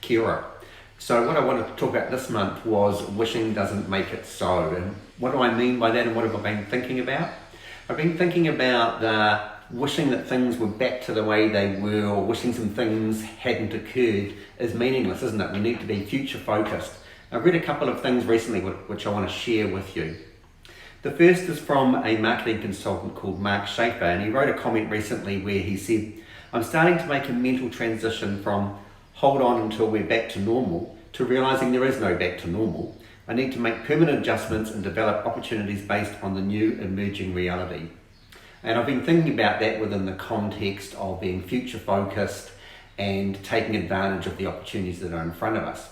Kia ora. So what I wanted to talk about this month was wishing doesn't make it so. And what do I mean by that, and what have I been thinking about? I've been thinking about wishing that things were back to the way they were, or wishing some things hadn't occurred is meaningless, isn't it? We need to be future focused. I've read a couple of things recently which I want to share with you. The first is from a marketing consultant called Mark Schaefer, and he wrote a comment recently where he said, "I'm starting to make a mental transition from hold on until we're back to normal to realising there is no back to normal. I need to make permanent adjustments and develop opportunities based on the new emerging reality." And I've been thinking about that within the context of being future focused and taking advantage of the opportunities that are in front of us.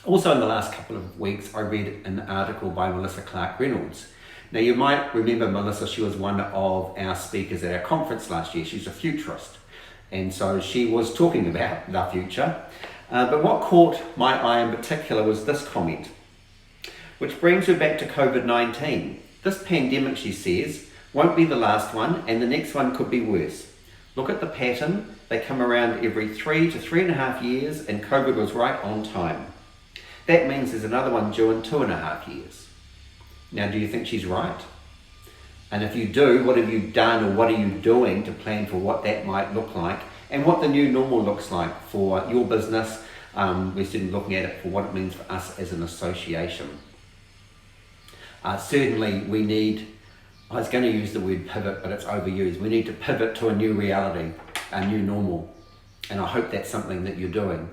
Also in the last couple of weeks, I read an article by Melissa Clark-Reynolds. Now you might remember Melissa, she was one of our speakers at our conference last year. She's a futurist. And so she was talking about the future. But what caught my eye in particular was this comment, which brings her back to COVID-19. This pandemic, she says, won't be the last one, and the next one could be worse. Look at the pattern. They come around every 3 to 3.5 years, and COVID was right on time. That means there's another one due in 2.5 years. Now, do you think she's right? And if you do, what have you done, or what are you doing to plan for what that might look like, and what the new normal looks like for your business? We're certainly looking at it for what it means for us as an association. Certainly we need, I was going to use the word pivot, but it's overused. We need to pivot to a new reality, a new normal. And I hope that's something that you're doing.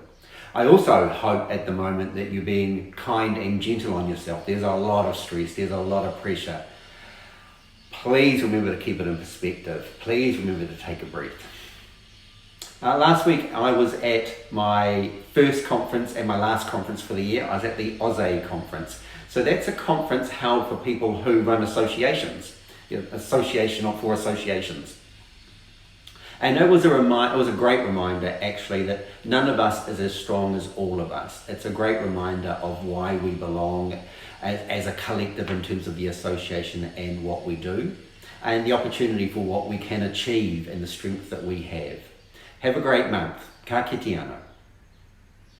I also hope at the moment that you're being kind and gentle on yourself. There's a lot of stress, there's a lot of pressure. Please remember to keep it in perspective. Please remember to take a breath. Last week I was at my first conference and my last conference for the year. I was at the AusAid conference. So that's a conference held for people who run associations, association for associations. And it was a great reminder actually that none of us is as strong as all of us. It's a great reminder of why we belong as a collective in terms of the association and what we do, and the opportunity for what we can achieve and the strength that we have. Have a great month. Ka kite ana.